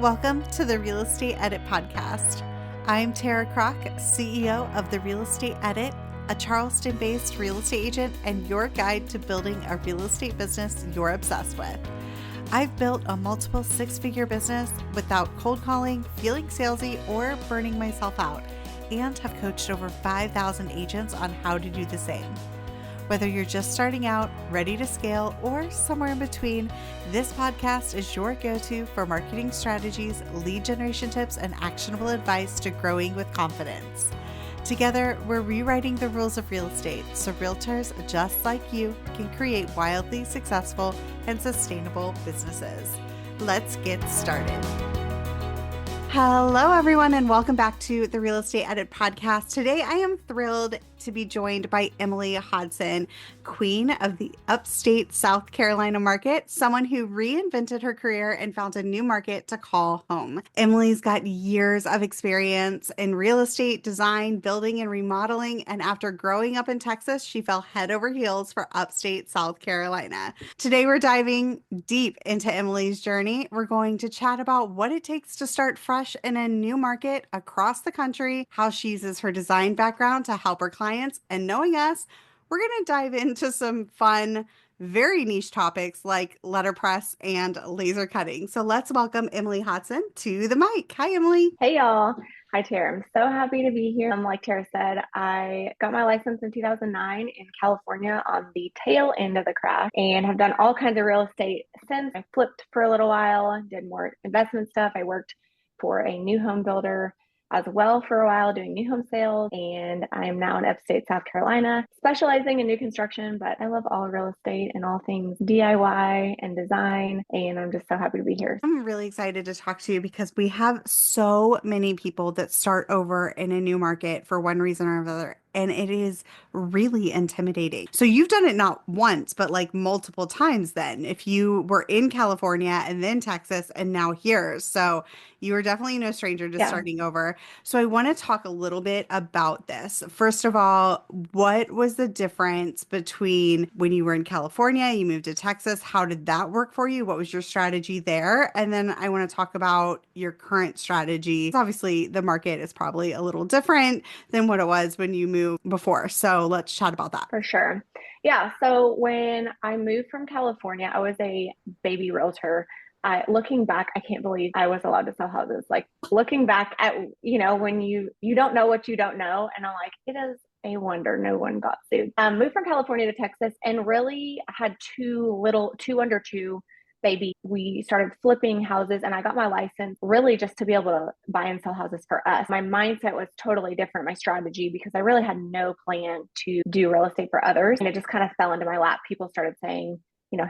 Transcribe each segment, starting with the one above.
Welcome to the Real Estate Edit podcast. I'm Tara Kroc, CEO of the Real Estate Edit, a Charleston-based real estate agent and your guide to building a real estate business you're obsessed with. I've built a multiple six-figure business without cold calling, feeling salesy, or burning myself out, and have coached over 5,000 agents on how to do the same. Whether you're just starting out, ready to scale, or somewhere in between, this podcast is your go-to for marketing strategies, lead generation tips, and actionable advice to growing with confidence. Together, we're rewriting the rules of real estate so realtors just like you can create wildly successful and sustainable businesses. Let's get started. Hello, everyone, and welcome back to the Real Estate Edit podcast. Today, I am thrilled to be joined by Emilee Hodson, queen of the Upstate South Carolina market, someone who reinvented her career and found a new market to call home. Emilee's got years of experience in real estate, design, building, and remodeling, and after growing up in Texas, she fell head over heels for Upstate South Carolina. Today, we're diving deep into Emilee's journey. We're going to chat about what it takes to start fresh in a new market across the country, how she uses her design background to help her clients, and knowing us, we're going to dive into some fun, very niche topics like letterpress and laser cutting. So let's welcome Emilee Hodson to the mic. Hi, Emilee. Hey, y'all. Hi, Tara. I'm so happy to be here. Like Tara said, I got my license in 2009 in California on the tail end of the crash and have done all kinds of real estate since. I flipped for a little while, did more investment stuff. I worked for a new home builder as well for a while doing new home sales, and I am now in Upstate South Carolina specializing in new construction, but I love all real estate and all things DIY and design, and I'm just so happy to be here. I'm really excited to talk to you because we have so many people that start over in a new market for one reason or another, and it is really intimidating. So you've done it not once, but like multiple times then. If you were in California and then Texas and now here. So you are definitely no stranger to starting over. So I want to talk a little bit about this. First of all, what was the difference between when you were in California, you moved to Texas? How did that work for you? What was your strategy there? And then I want to talk about your current strategy. Obviously, the market is probably a little different than what it was when you moved before. So let's chat about that. For sure. Yeah. So when I moved from California, I was a baby realtor. Looking back, I can't believe I was allowed to sell houses. Like looking back at, when you don't know what you don't know. And I'm like, it is a wonder no one got sued. Moved from California to Texas and really had two under two baby. We started flipping houses and I got my license really just to be able to buy and sell houses for us. My mindset was totally different, my strategy, because I really had no plan to do real estate for others. And it just kind of fell into my lap. People started saying,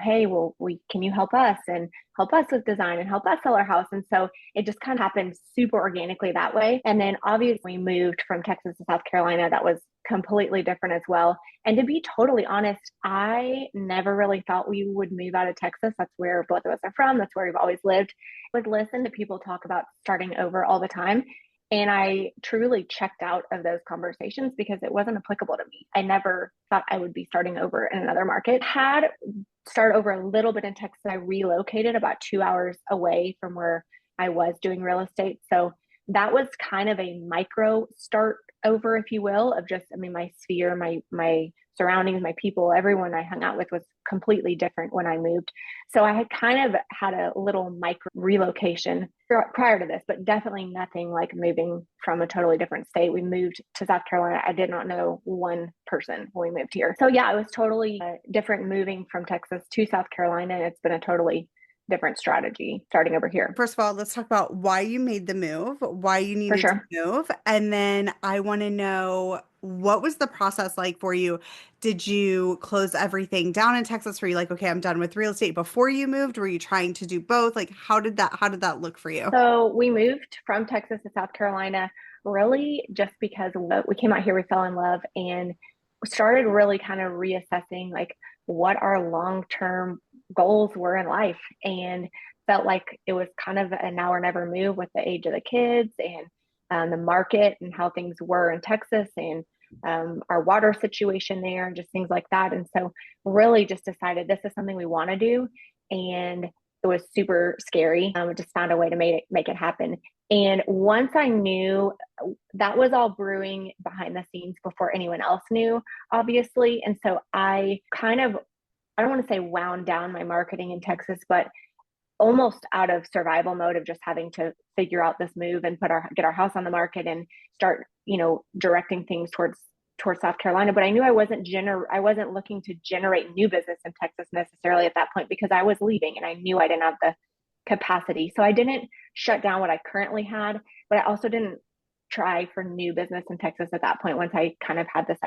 hey, well, can you help us and help us with design and help us sell our house? And so it just kind of happened super organically that way. And then obviously we moved from Texas to South Carolina. That was completely different as well. And to be totally honest, I never really thought we would move out of Texas. That's where both of us are from. That's where we've always lived. I would listen to people talk about starting over all the time. And I truly checked out of those conversations because it wasn't applicable to me. I never thought I would be starting over in another market. Had started over a little bit in Texas. I relocated about 2 hours away from where I was doing real estate. So that was kind of a micro start over, if you will, of just, my sphere, my surroundings, my people, everyone I hung out with was completely different when I moved. So I had kind of had a little micro relocation prior to this, but definitely nothing like moving from a totally different state. We moved to South Carolina. I did not know one person when we moved here. So yeah, it was totally different moving from Texas to South Carolina. It's been a totally different strategy starting over here. First of all, let's talk about why you made the move, why you needed to move. And then I want to know, what was the process like for you? Did you close everything down in Texas? Were you like, okay, I'm done with real estate before you moved? Were you trying to do both? Like, how did that look for you? So we moved from Texas to South Carolina really just because we came out here, we fell in love and started really kind of reassessing like what our long-term goals were in life, and felt like it was kind of a now or never move with the age of the kids and the market and how things were in Texas and our water situation there and just things like that. And so really just decided this is something we want to do. And it was super scary. I just found a way to make it happen. And once I knew that was all brewing behind the scenes before anyone else knew, obviously. And so I kind of, I don't want to say wound down my marketing in Texas, but almost out of survival mode of just having to figure out this move and get our house on the market and start, directing things towards South Carolina. But I knew I wasn't looking to generate new business in Texas necessarily at that point because I was leaving and I knew I didn't have the capacity. So I didn't shut down what I currently had, but I also didn't try for new business in Texas at that point once I kind of had this,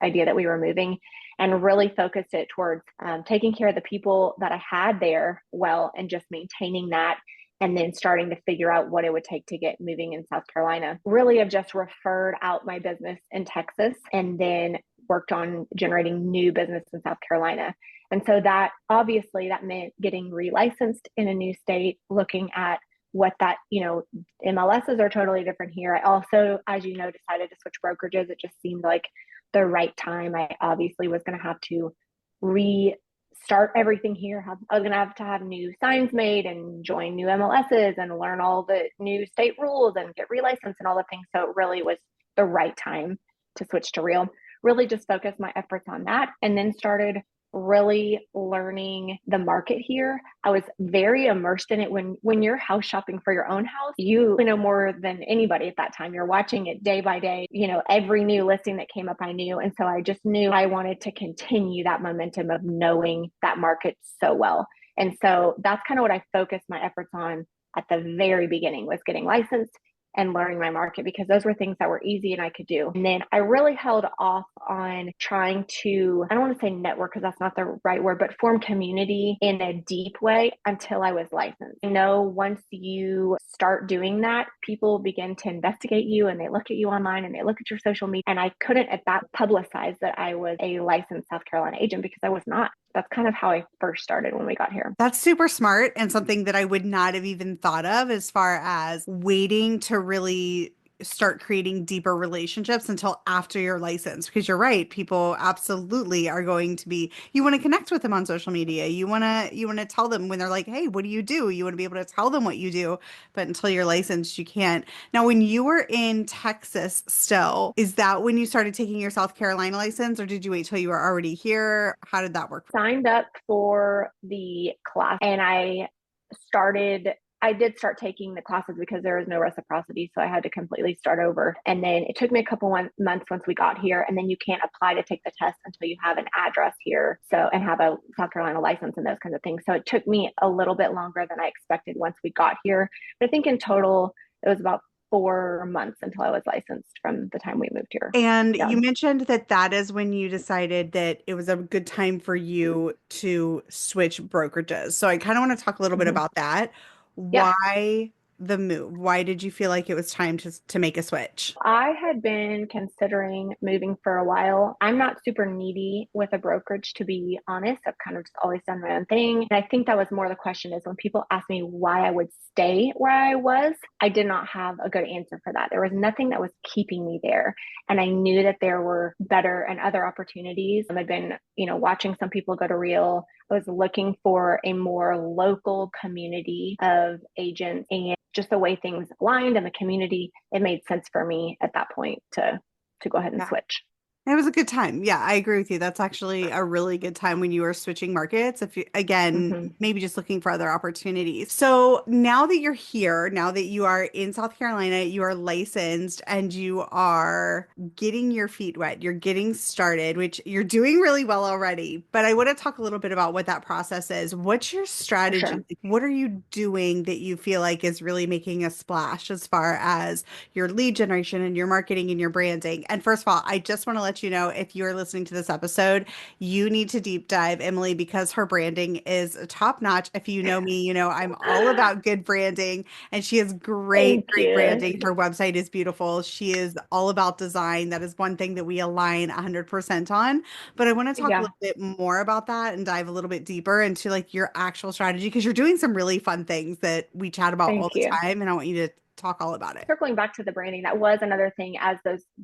idea that we were moving, and really focused it towards taking care of the people that I had there well and just maintaining that, and then starting to figure out what it would take to get moving in South Carolina. Really have just referred out my business in Texas and then worked on generating new business in South Carolina. And so that obviously that meant getting relicensed in a new state, looking at what that, MLSs are totally different here. I also, as you know, decided to switch brokerages. It just seemed like the right time. I obviously was going to have to restart everything here. I was going to have new signs made and join new MLSs and learn all the new state rules and get relicensed and all the things. So it really was the right time to switch to Real. Really just focused my efforts on that and then started really learning the market here. I was very immersed in it. When you're house shopping for your own house, you know more than anybody at that time. You're watching it day by day. Every new listing that came up, I knew. And so I just knew I wanted to continue that momentum of knowing that market so well. And so that's kind of what I focused my efforts on at the very beginning, was getting licensed and learning my market, because those were things that were easy and I could do. And then I really held off on trying to, I don't want to say network because that's not the right word, but form community in a deep way until I was licensed. Once you start doing that, people begin to investigate you and they look at you online and they look at your social media. And I couldn't at that publicize that I was a licensed South Carolina agent because I was not. That's kind of how I first started when we got here. That's super smart and something that I would not have even thought of as far as waiting to really start creating deeper relationships until after your license. Because you're right, people absolutely are going to be, you want to connect with them on social media. You want to tell them when they're like, "Hey, what do you do?" You want to be able to tell them what you do, but until you're licensed, you can't. Now, when you were in Texas still, is that when you started taking your South Carolina license, or did you wait till you were already here? How did that work? Signed up for the class and I did start taking the classes because there was no reciprocity. So I had to completely start over. And then it took me a couple months once we got here. And then you can't apply to take the test until you have an address here. So, and have a South Carolina license and those kinds of things. So it took me a little bit longer than I expected once we got here. But I think in total, it was about 4 months until I was licensed from the time we moved here. And Yeah. you mentioned that is when you decided that it was a good time for you to switch brokerages. So I kind of want to talk a little bit Mhm. about that. Yeah. Why the move? Why did you feel like it was time to make a switch? I had been considering moving for a while. I'm not super needy with a brokerage, to be honest. I've kind of just always done my own thing. And I think that was more the question, is when people ask me why I would stay where I was, I did not have a good answer for that. There was nothing that was keeping me there. And I knew that there were better and other opportunities. I'd been, watching some people go to Real. I was looking for a more local community of agents, and just the way things aligned and the community, it made sense for me at that point to go ahead and Yeah. switch. It was a good time. Yeah, I agree with you. That's actually a really good time when you are switching markets. If you, again, Mm-hmm. maybe just looking for other opportunities. So now that you're here, now that you are in South Carolina, you are licensed and you are getting your feet wet, you're getting started, which you're doing really well already. But I want to talk a little bit about what that process is. What's your For strategy? sure. What are you doing that you feel like is really making a splash as far as your lead generation and your marketing and your branding? And first of all, I just want to let you know, if you're listening to this episode, you need to deep dive Emilee because her branding is top notch. If you know me, you know I'm all about good branding, and she has great, Thank great you. branding. Her website is beautiful. She is all about design. That is one thing that we align 100% on. But I want to talk a Yeah. little bit more about that and dive a little bit deeper into like your actual strategy, because you're doing some really fun things that we chat about all Thank the you. time, and I want you to talk all about it. Circling back to the branding, that was another thing. As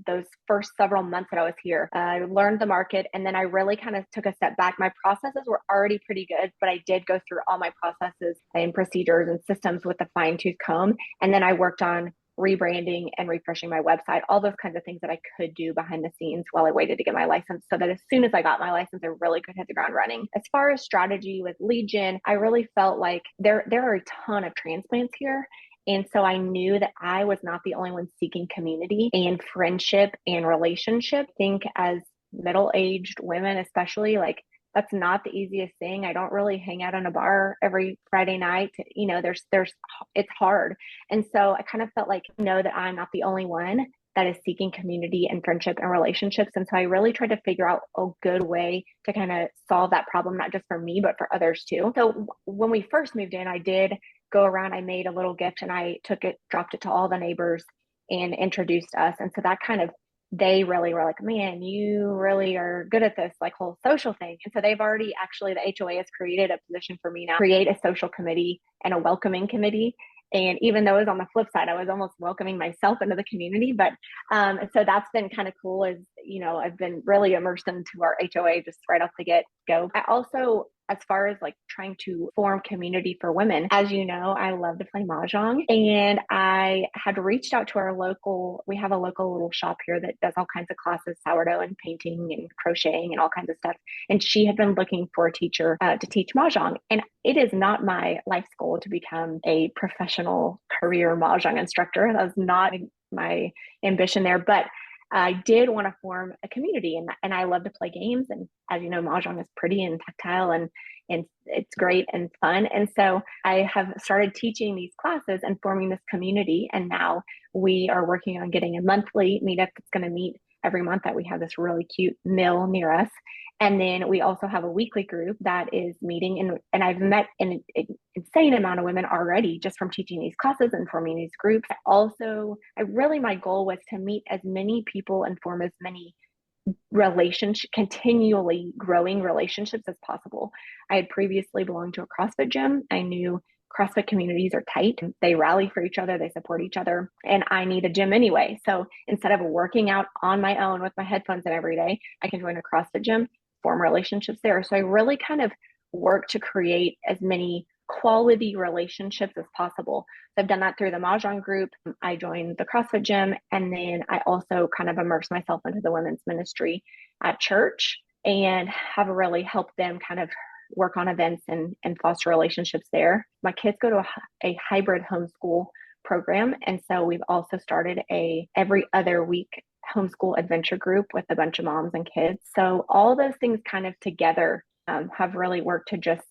those first several months that I was here, I learned the market, and then I really kind of took a step back. My processes were already pretty good, but I did go through all my processes and procedures and systems with a fine tooth comb, and then I worked on rebranding and refreshing my website, all those kinds of things that I could do behind the scenes while I waited to get my license, so that as soon as I got my license, I really could hit the ground running. As far as strategy with lead gen, I really felt like there are a ton of transplants here. And so I knew that I was not the only one seeking community and friendship and relationship. I think as middle-aged women, especially, like, that's not the easiest thing. I don't really hang out in a bar every Friday night. You know, it's hard. And so I kind of felt like, know that I'm not the only one that is seeking community and friendship and relationships. And so I really tried to figure out a good way to kind of solve that problem, not just for me, but for others too. So when we first moved in, I did go around, I made a little gift and I took it, dropped it to all the neighbors and introduced us. And so that kind of, they really were like, man, you really are good at this, like, whole social thing. And so they've already, actually, the HOA has created a position for me now, create a social committee and a welcoming committee. And even though it was on the flip side, I was almost welcoming myself into the community. But so that's been kind of cool, is, you know, I've been really immersed into our HOA just right off the get go. I also, as far as like trying to form community for women, as you know, I love to play Mahjong. And I had reached out to our local, we have a local little shop here that does all kinds of classes, sourdough and painting and crocheting and all kinds of stuff. And she had been looking for a teacher to teach Mahjong. And it is not my life's goal to become a professional career Mahjong instructor. That was not my ambition there. But I did want to form a community, and I love to play games. And as you know, Mahjong is pretty and tactile, and it's great and fun. And so I have started teaching these classes and forming this community. And now we are working on getting a monthly meetup that's going to meet every month, that we have this really cute mill near us. And then we also have a weekly group that is meeting, and I've met an insane amount of women already just from teaching these classes and forming these groups. Also, my goal was to meet as many people and form as many continually growing relationships as possible. I had previously belonged to a CrossFit gym. I knew CrossFit communities are tight. They rally for each other, they support each other, and I need a gym anyway. So instead of working out on my own with my headphones in every day, I can join a CrossFit gym, form relationships there. So I really kind of work to create as many quality relationships as possible. So I've done that through the Mahjong group. I joined the CrossFit gym, and then I also kind of immersed myself into the women's ministry at church and have really helped them kind of work on events and foster relationships there. My kids go to a hybrid homeschool program. And so we've also started a every other week homeschool adventure group with a bunch of moms and kids. So all those things kind of together have really worked to just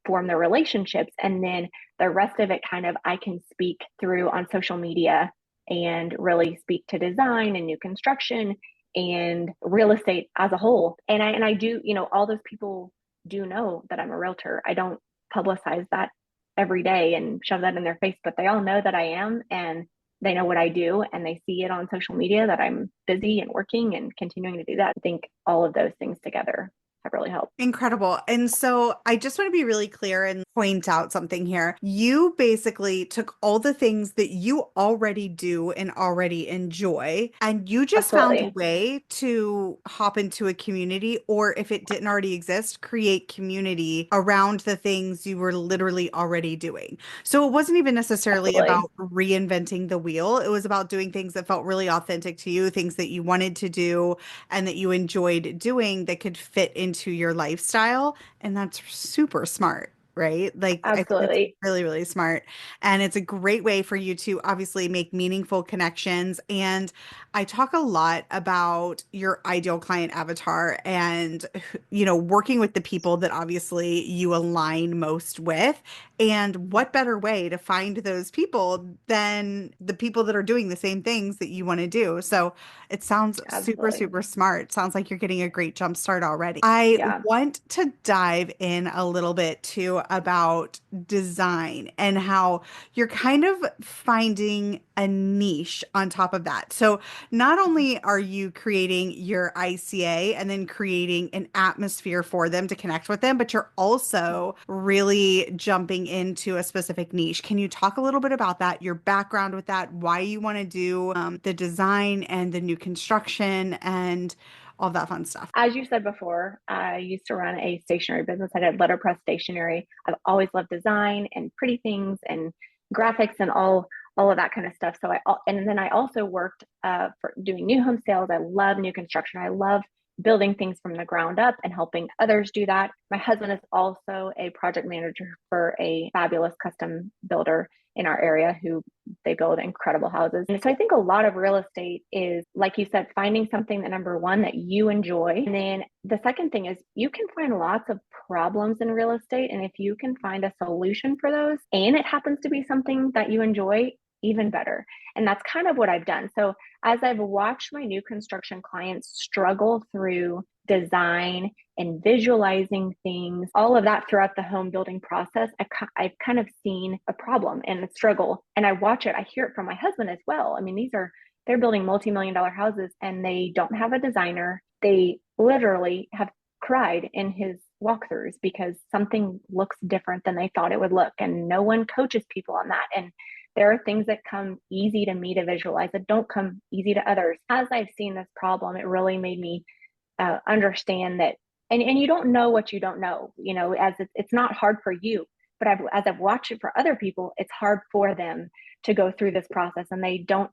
form the relationships. And then the rest of it kind of I can speak through on social media and really speak to design and new construction and real estate as a whole. And I do, you know, all those people do know that I'm a realtor. I don't publicize that every day and shove that in their face, but they all know that I am, and they know what I do, and they see it on social media that I'm busy and working and continuing to do that. I think all of those things together have really helped. Incredible. And so I just want to be really clear and point out something here. You basically took all the things that you already do and already enjoy, and you just found a Absolutely. way to hop into a community, or if it didn't already exist, create community around the things you were literally already doing. So it wasn't even necessarily Absolutely. about reinventing the wheel. It was about doing things that felt really authentic to you, things that you wanted to do and that you enjoyed doing that could fit into your lifestyle. And that's super smart, right? Like, I think that's Absolutely. really, really smart. And it's a great way for you to obviously make meaningful connections. And I talk a lot about your ideal client avatar and, you know, working with the people that obviously you align most with. And what better way to find those people than the people that are doing the same things that you want to do? So it sounds super, Absolutely. super smart. Sounds like you're getting a great jump start already. I Yeah. want to dive in a little bit to about design and how you're kind of finding a niche on top of that. So not only are you creating your ICA and then creating an atmosphere for them to connect with them, but you're also really jumping into a specific niche. Can you talk a little bit about that, your background with that, why you want to do the design and the new construction and all that fun stuff? As you said before, I used to run a stationery business. I did letterpress stationery. I've always loved design and pretty things and graphics and all of that kind of stuff. And then I also worked for doing new home sales. I love new construction. I love building things from the ground up and helping others do that. My husband is also a project manager for a fabulous custom builder in our area who they build incredible houses. And so I think a lot of real estate is, like you said, finding something that number one, that you enjoy. And then the second thing is you can find lots of problems in real estate. And if you can find a solution for those and it happens to be something that you enjoy, even better. And that's kind of what I've done. So as I've watched my new construction clients struggle through design and visualizing things, all of that throughout the home building process, I've kind of seen a problem and a struggle. And I watch it, I hear it from my husband as well. I mean, they're building multi-million-dollar houses and they don't have a designer. They literally have cried in his walkthroughs because something looks different than they thought it would look. And no one coaches people on that. And there are things that come easy to me to visualize that don't come easy to others. As I've seen this problem, it really made me understand that, and you don't know what you don't know, as it's not hard for you, but as I've watched it for other people, it's hard for them to go through this process and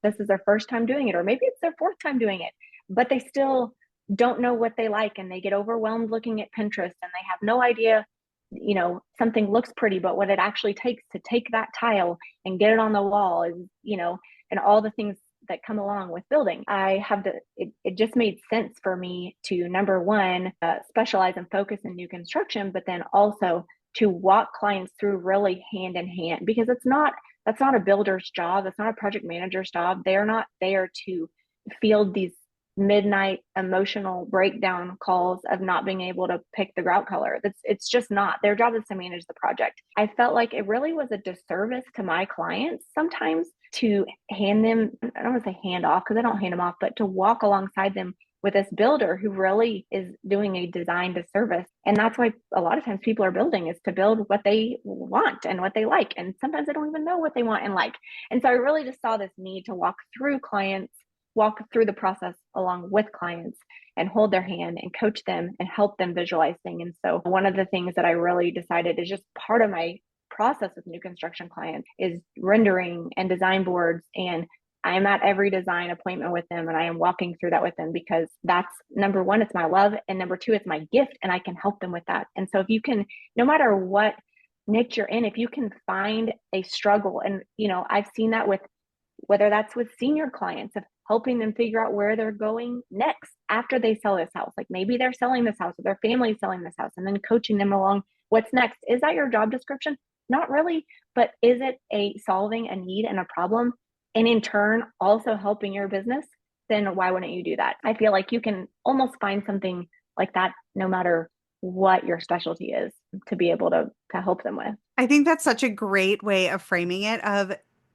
this is their first time doing it, or maybe it's their fourth time doing it, but they still don't know what they like and they get overwhelmed looking at Pinterest and they have no idea something looks pretty, but what it actually takes to take that tile and get it on the wall is, and all the things that come along with building. It just made sense for me to, number one, specialize and focus in new construction, but then also to walk clients through really hand in hand, because that's not a builder's job. That's not a project manager's job. They're not there to field these midnight emotional breakdown calls of not being able to pick the grout color. It's just not their job. Is to manage the project. I felt like it really was a disservice to my clients sometimes to hand them, I don't want to say hand off because I don't hand them off, but to walk alongside them with this builder who really is doing a design disservice. And that's why a lot of times people are building is to build what they want and what they like. And sometimes they don't even know what they want and like. And so I really just saw this need to walk through the process along with clients and hold their hand and coach them and help them visualize things. And so one of the things that I really decided is just part of my process with new construction clients is rendering and design boards. And I'm at every design appointment with them and I am walking through that with them because that's number one, it's my love. And number two, it's my gift and I can help them with that. And so if you can, no matter what niche you're in, if you can find a struggle, and I've seen that with, whether that's with senior clients, of helping them figure out where they're going next after they sell this house. Like maybe they're selling this house or their family's selling this house, and then coaching them along what's next. Is that your job description? Not really, but is it solving a need and a problem, and in turn also helping your business? Then why wouldn't you do that? I feel like you can almost find something like that no matter what your specialty is to be able to help them with. I think that's such a great way of framing it.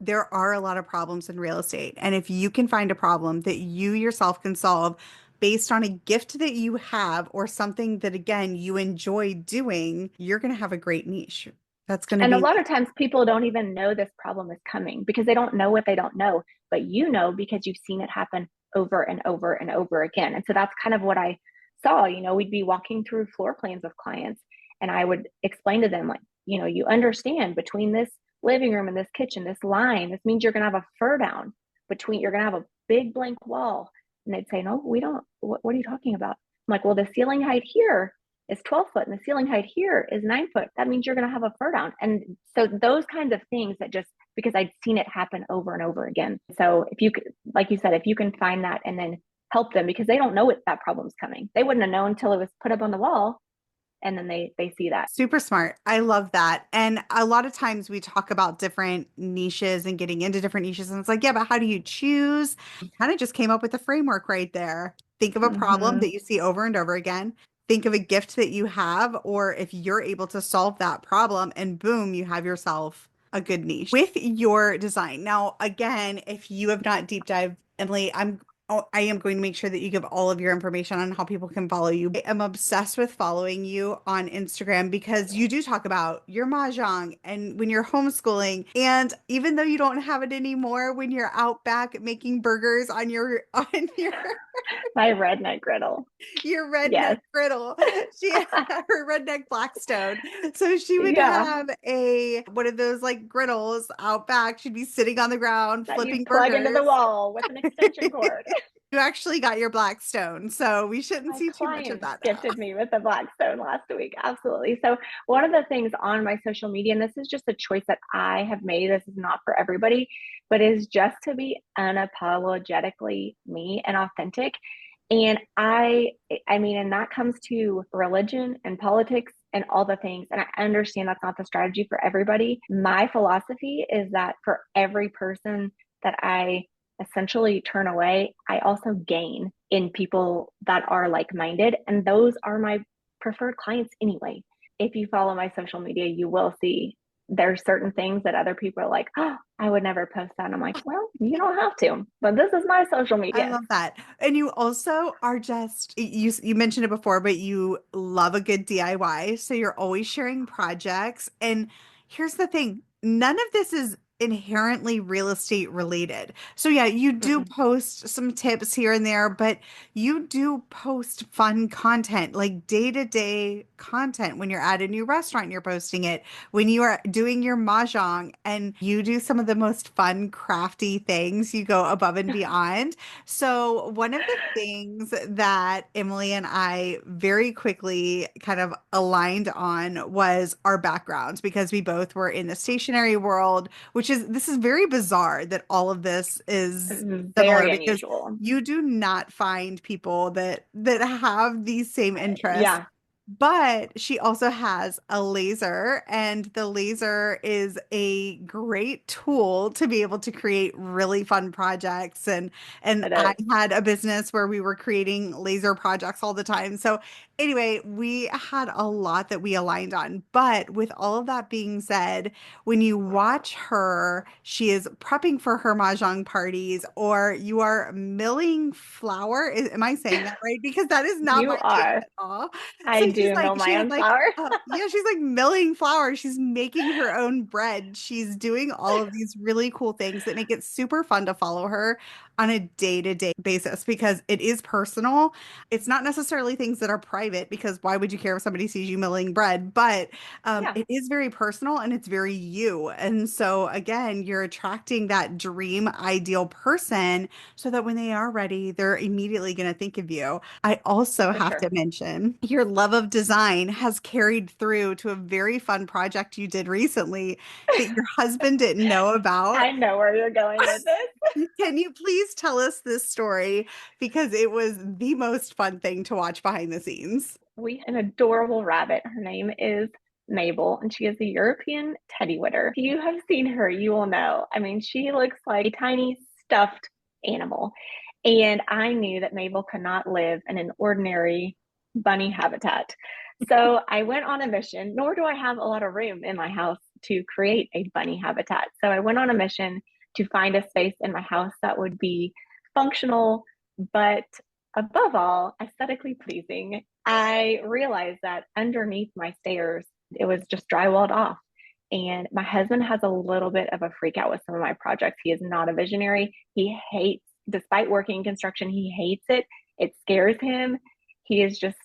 There are a lot of problems in real estate. And if you can find a problem that you yourself can solve based on a gift that you have or something that, again, you enjoy doing, you're going to have a great niche. That's going to And a be. lot of times people don't even know this problem is coming because they don't know what they don't know, but because you've seen it happen over and over and over again. And so that's kind of what I saw. We'd be walking through floor plans with clients and I would explain to them, like, you understand between this living room and this kitchen, this line, this means you're going to have a fur down you're going to have a big blank wall. And they'd say, no, we don't. What are you talking about? I'm like, well, the ceiling height here is 12 foot and the ceiling height here is 9 foot. That means you're going to have a fur down. And so those kinds of things that just, because I'd seen it happen over and over again. So if you could, like you said, if you can find that and then help them, because they don't know that problem's coming. They wouldn't have known until it was put up on the wall. And then they see that. Super smart. I love that. And a lot of times we talk about different niches and getting into different niches. And it's like, yeah, but how do you choose? You kind of just came up with a framework right there. Think of a problem Mm-hmm. that you see over and over again. think of a gift that you have, or if you're able to solve that problem, and boom, you have yourself a good niche with your design. Now, again, if you have not deep dived, Emilee, I am going to make sure that you give all of your information on how people can follow you. I am obsessed with following you on Instagram because you do talk about your Mahjong and when you're homeschooling. And even though you don't have it anymore, when you're out back making burgers on your My redneck griddle. your redneck Yes. griddle. She had her redneck Blackstone. So she would Yeah. have one of those like griddles out back. She'd be sitting on the ground That you flipping plug into the burgers. wall with an extension cord. You actually got your Blackstone, so we shouldn't My see too much of clients that now. gifted me with a Blackstone last week. Absolutely. So, one of the things on my social media, and this is just a choice that I have made, this is not for everybody, but is just to be unapologetically me and authentic. And I mean, and that comes to religion and politics and all the things. And I understand that's not the strategy for everybody. My philosophy is that for every person that I essentially turn away, I also gain in people that are like minded. And those are my preferred clients anyway. If you follow my social media, you will see there's certain things that other people are like, oh, I would never post that. And I'm like, well, you don't have to, but this is my social I media. love that. And you also are just you mentioned it before, but you love a good DIY. So you're always sharing projects. And here's the thing, none of this is inherently real estate related. So yeah, you do Mm-mm. post some tips here and there, but you do post fun content, like day-to-day content. When you're at a new restaurant, you're posting it. When you are doing your mahjong and you do some of the most fun, crafty things, you go above and beyond. So, one of the things that Emilee and I very quickly kind of aligned on was our backgrounds because we both were in the stationery world, this is very bizarre that all of this is similar Very because unusual. you do not find people that have these same interests. Yeah, But she also has a laser, and the laser is a great tool to be able to create really fun projects. And it I is. had a business where we were creating laser projects all the time. So anyway, we had a lot that we aligned on. But with all of that being said, when you watch her, she is prepping for her mahjong parties, or you are milling flour. Am I saying that right? Because that is not You my take are. at all. I So do mill she my had own flour. yeah, she's like milling flour. She's making her own bread. She's doing all of these really cool things that make it super fun to follow her on a day-to-day basis because it is personal. It's not necessarily things that are private because why would you care if somebody sees you milling bread? But Yeah, it is very personal and it's very you. And so again, you're attracting that dream ideal person so that when they are ready, they're immediately going to think of you. I also for have to sure. mention your love of design has carried through to a very fun project you did recently that your husband didn't know about. I know where you're going with this. Can you please tell us this story? Because it was the most fun thing to watch behind the scenes. We have an adorable rabbit. Her name is Mabel, and she is a European teddy whitter. If you have seen her, you will know. I mean, she looks like a tiny stuffed animal. And I knew that Mabel could not live in an ordinary bunny habitat. So I went on a mission, nor do I have a lot of room in my house to create a bunny habitat. So I went on a mission to find a space in my house that would be functional, but above all, aesthetically pleasing. I realized that underneath my stairs, it was just drywalled off. And my husband has a little bit of a freak out with some of my projects. He is not a visionary. He hates, despite working in construction, he hates it. It scares him. He is just,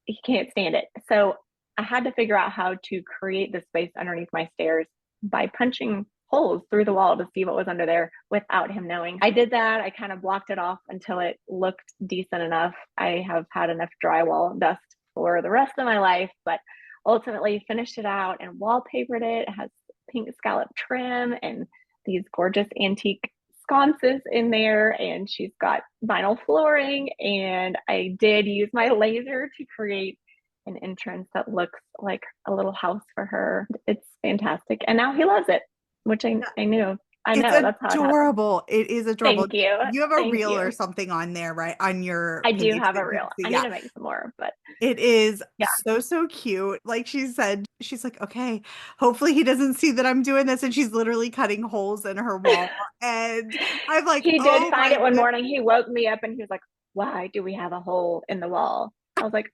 he can't stand it. So I had to figure out how to create the space underneath my stairs by punching holes through the wall to see what was under there without him knowing. I did that. I kind of blocked it off until it looked decent enough. I have had enough drywall dust for the rest of my life, but ultimately finished it out and wallpapered it. It has pink scallop trim and these gorgeous antique sconces in there, and she's got vinyl flooring, and I did use my laser to create an entrance that looks like a little house for her. It's fantastic. And now he loves it, which I knew I It's know that's how it happened. adorable. It is adorable. Thank you. You have a Thank reel or you. something on there, right? On your I do page have that a reel. people see. I need Yeah. to make some more, but It is yeah, so cute. Like she said, she's like, okay, hopefully he doesn't see that I'm doing this. And she's literally cutting holes in her wall. And I'm like, he did oh find my it one goodness. morning. He woke me up and he was like, "Why do we have a hole in the wall?" I was like,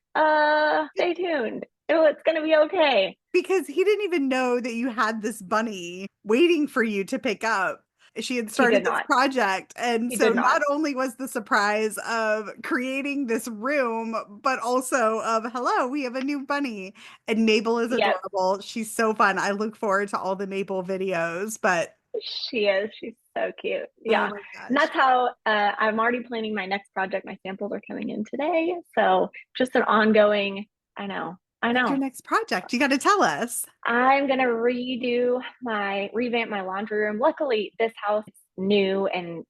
stay tuned. Oh, it's gonna be okay." Because he didn't even know that you had this bunny waiting for you to pick up. She had He started did this not. project. And He so did not. not only was the surprise of creating this room, but also of, hello, we have a new bunny. And Mabel is Yep, adorable. She's so fun. I look forward to all the Mabel videos, but she is. She's so cute. oh Yeah, my and gosh. that's how I'm already planning my next project. My samples are coming in today, so just an ongoing. I know. I What's your know. next project? You got to tell us. I'm gonna revamp my laundry room. Luckily, this house is new and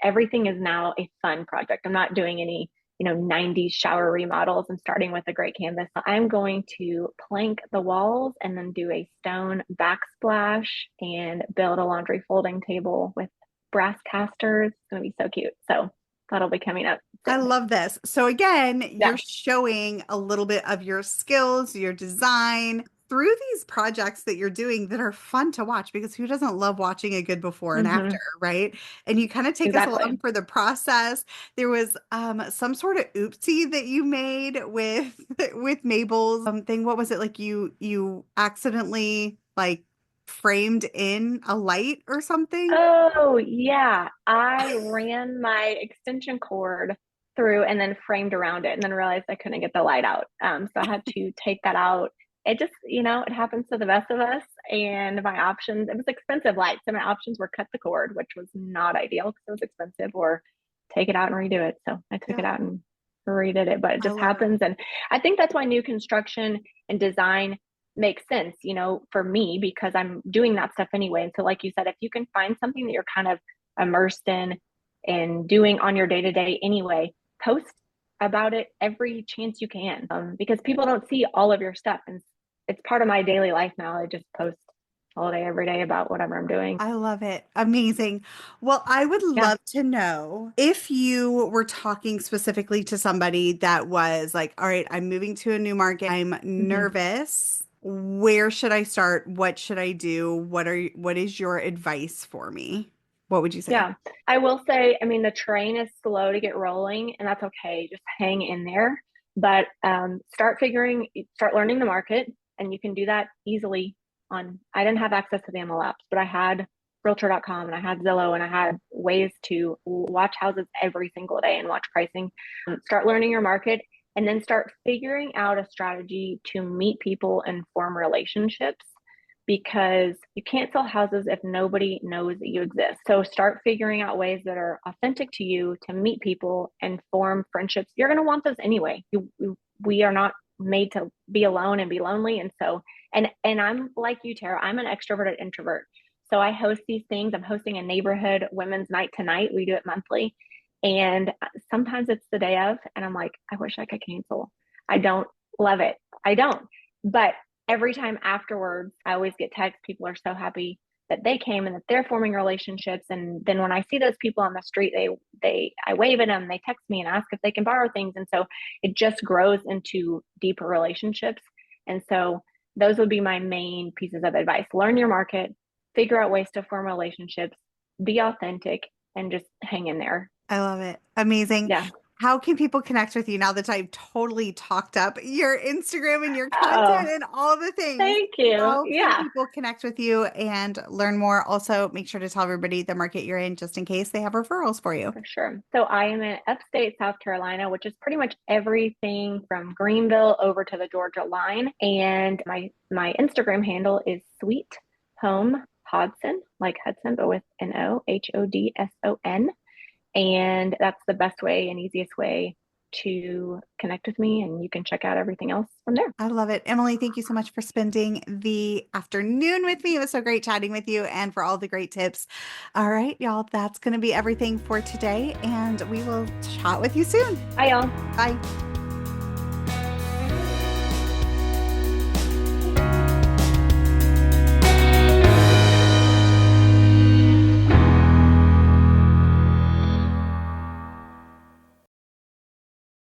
everything is now a fun project. I'm not doing any, 90s shower remodels. I'm starting with a great canvas. So I'm going to plank the walls and then do a stone backsplash and build a laundry folding table with brass casters. It's gonna be so cute. So that'll be coming up I soon. love this. So again, you're Yeah. showing a little bit of your skills, your design through these projects that you're doing that are fun to watch, because who doesn't love watching a good before and after, Hmm. right? And you kind of take us along Exactly. for the process. There was some sort of oopsie that you made with with Mabel's thing. What was it? Like you accidentally like framed in a light or something? Oh, yeah. I ran my extension cord through and then framed around it and then realized I couldn't get the light out. So I had to take that out. It just, it happens to the best of us. And my options, it was expensive light. So my options were cut the cord, which was not ideal because it was expensive, or take it out and redo it. So I took Yeah, it out and redid it, but it I just love it. happens. And I think that's why new construction and design makes sense, for me, because I'm doing that stuff anyway. And so, like you said, if you can find something that you're kind of immersed in and doing on your day to day anyway, post about it every chance you can, because people don't see all of your stuff. And it's part of my daily life now. I just post all day, every day about whatever I'm doing. I love it. Amazing. Well, I would Yeah. love to know if you were talking specifically to somebody that was like, all right, I'm moving to a new market. I'm Hmm. nervous. Where should I start? What should I do? What is your advice for me? What would you say? Yeah. I will say, I mean, the train is slow to get rolling, and that's okay. Just hang in there. But start learning the market, and you can do that easily I didn't have access to the ML apps, but I had realtor.com and I had Zillow and I had ways to watch houses every single day and watch pricing. Start learning your market and then start figuring out a strategy to meet people and form relationships, because you can't sell houses if nobody knows that you exist. So start figuring out ways that are authentic to you to meet people and form friendships. You're going to want those anyway. We are not made to be alone and be lonely. And so, and I'm like you, Tara, I'm an extroverted introvert. So I host these things. I'm hosting a neighborhood women's night tonight. We do it monthly. And sometimes it's the day of, and I'm like, I wish I could cancel. I don't love it. I don't. But every time afterwards, I always get texts. People are so happy that they came and that they're forming relationships. And then when I see those people on the street, I wave at them, they text me and ask if they can borrow things. And so it just grows into deeper relationships. And so those would be my main pieces of advice. Learn your market, figure out ways to form relationships, be authentic, and just hang in there. I love it. Amazing. Yeah. How can people connect with you now that I've totally talked up your Instagram and your content Oh, and all the things? thank you. How can Yeah. people connect with you and learn more? Also, make sure to tell everybody the market you're in just in case they have referrals for you. For sure. So I am in Upstate South Carolina, which is pretty much everything from Greenville over to the Georgia line. And my Instagram handle is Sweet Home Hodson, like Hudson, but with an O, Hodson. And that's the best way and easiest way to connect with me. And you can check out everything else from there. I love it. Emilee, thank you so much for spending the afternoon with me. It was so great chatting with you and for all the great tips. All right, y'all, that's going to be everything for today, and we will chat with you soon. Bye, y'all. Bye.